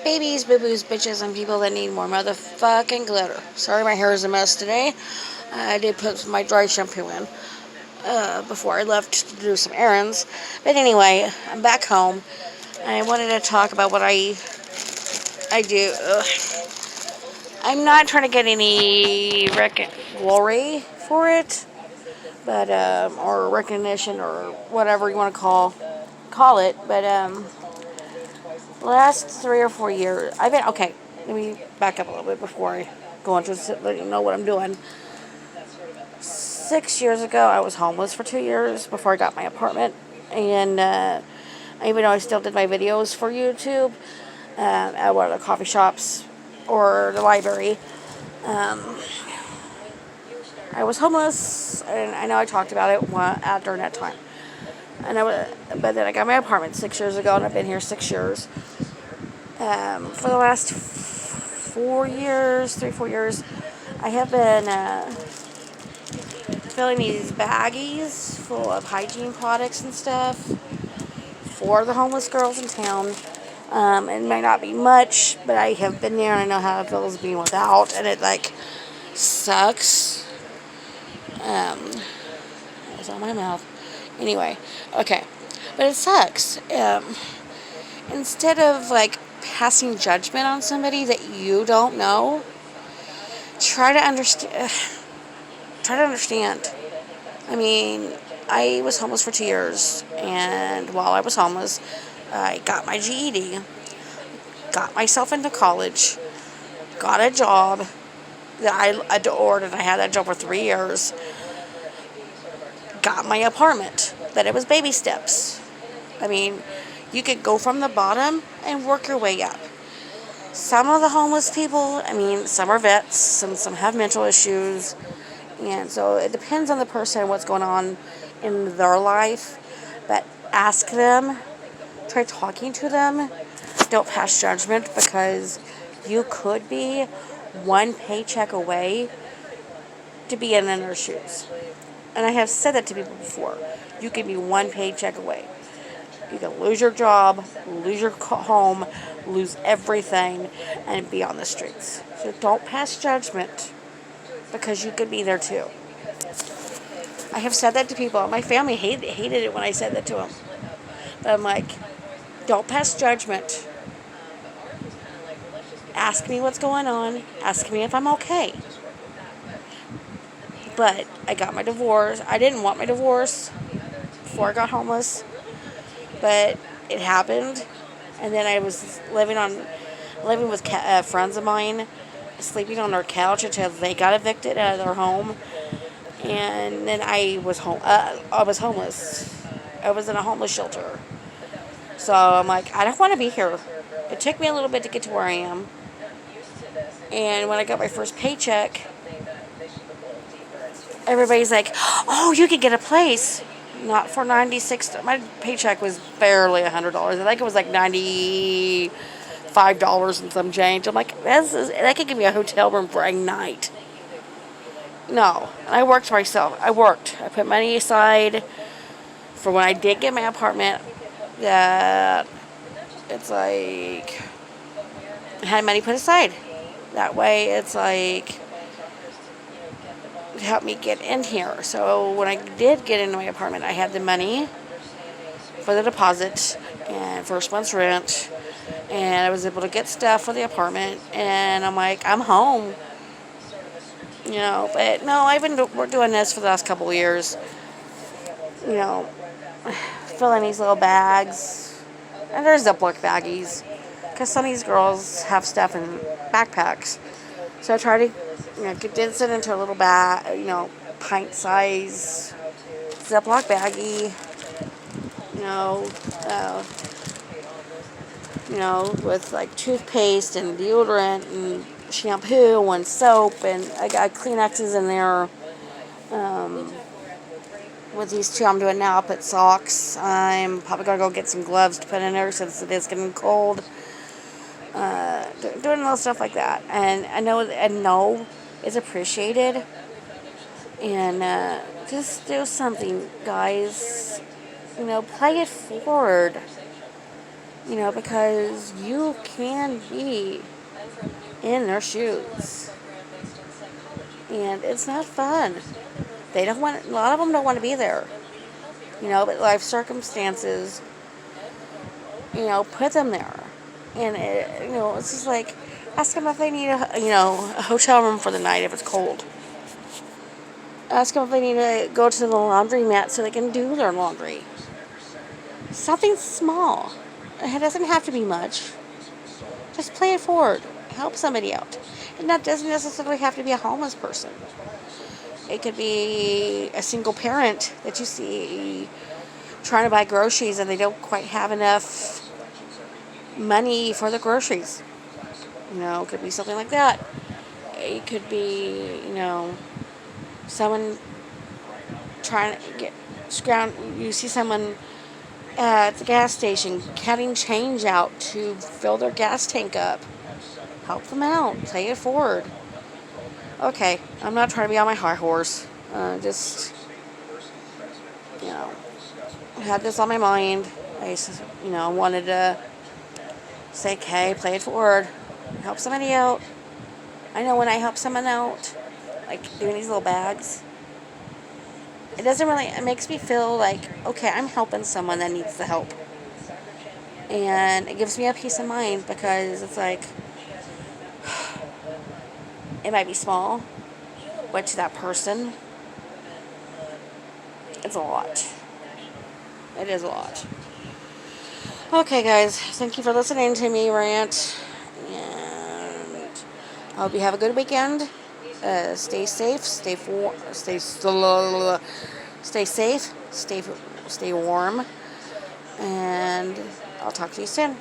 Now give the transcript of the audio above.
Babies, boo-boos, bitches, and people that need more motherfucking glitter. Sorry my hair is a mess today. I did put my dry shampoo in before I left to do some errands. But anyway, I'm back home. I wanted to talk about what I do. I'm not trying to get any glory for it, but or recognition or whatever you want to call it. But last 3 or 4 years, I've been okay. Let me back up a little bit before I go into let you know what I'm doing. 6 years ago, I was homeless for 2 years before I got my apartment, and even though I still did my videos for YouTube at one of the coffee shops or the library, um, I was homeless, and I know I talked about it during that time. But then I got my apartment 6 years ago, and I've been here 6 years. For the last 4 years, 3, 4 years, I have been filling these baggies full of hygiene products and stuff for the homeless girls in town. It might not be much, but I have been there and I know how it feels being without, and it like sucks. It was on my mouth. Anyway, okay, but it sucks. Instead of like passing judgment on somebody that you don't know, try to understand. Try to understand. I mean, I was homeless for 2 years, and while I was homeless, I got my GED, got myself into college, got a job that I adored, and I had that job for 3 years, got my apartment, but it was baby steps. I mean, you could go from the bottom and work your way up. Some of the homeless people, I mean, some are vets, and some have mental issues, and so it depends on the person and what's going on in their life. But ask them, try talking to them. Don't pass judgment, because you could be one paycheck away to be in their shoes. And I have said that to people before. You could be one paycheck away. You can lose your job, lose your home, lose everything, and be on the streets. So don't pass judgment, because you could be there too. I have said that to people. My family hated it when I said that to them. But I'm like, don't pass judgment. Ask me what's going on. Ask me if I'm okay. But I got my divorce. I didn't want my divorce before I got homeless, but it happened. And then I was living with friends of mine, sleeping on their couch until they got evicted out of their home. And then I was homeless. I was in a homeless shelter. So I'm like, I don't want to be here. It took me a little bit to get to where I am. And when I got my first paycheck, everybody's like, oh, you could get a place. Not for $96. My paycheck was barely $100. I think it was like $95 and some change. I'm like, that could give me a hotel room for a night. No. And I worked myself. I put money aside for when I did get my apartment. That it's like I had money put aside. That way it's like it helped me get in here. So when I did get into my apartment, I had the money for the deposit and first month's rent, and I was able to get stuff for the apartment, and I'm like, I'm home. But no, we're doing this for the last couple of years. Filling these little bags, and they're Ziploc baggies, because some of these girls have stuff in backpacks. So I try to, condense it into a little bag, pint size Ziploc baggie, with like toothpaste and deodorant and shampoo and soap, and I got Kleenexes in there. With these two I'm doing now, I put socks. I'm probably going to go get some gloves to put in there since it is getting cold. Doing little stuff like that. And I know it's appreciated. And just do something, guys. Play it forward. because you can be in their shoes. And it's not fun. They don't want, a lot of them don't want to be there. But life circumstances, put them there. And, it's just like, ask them if they need a hotel room for the night if it's cold. Ask them if they need to go to the laundromat so they can do their laundry. Something small. It doesn't have to be much. Just play it forward. Help somebody out. And that doesn't necessarily have to be a homeless person. It could be a single parent that you see trying to buy groceries and they don't quite have enough money for the groceries. It could be something like that. It could be, someone trying to you see someone at the gas station cutting change out to fill their gas tank up. Help them out. Play it forward. Okay, I'm not trying to be on my high horse. Just, had this on my mind. I wanted to say, okay, play it forward. Help somebody out. I know when I help someone out, like doing these little bags, it makes me feel like, okay, I'm helping someone that needs the help. And it gives me a peace of mind because it's like, it might be small, but to that person, it's a lot. It is a lot. Okay, guys, thank you for listening to me rant. And I hope you have a good weekend. Stay safe. Stay safe. Stay warm. And I'll talk to you soon.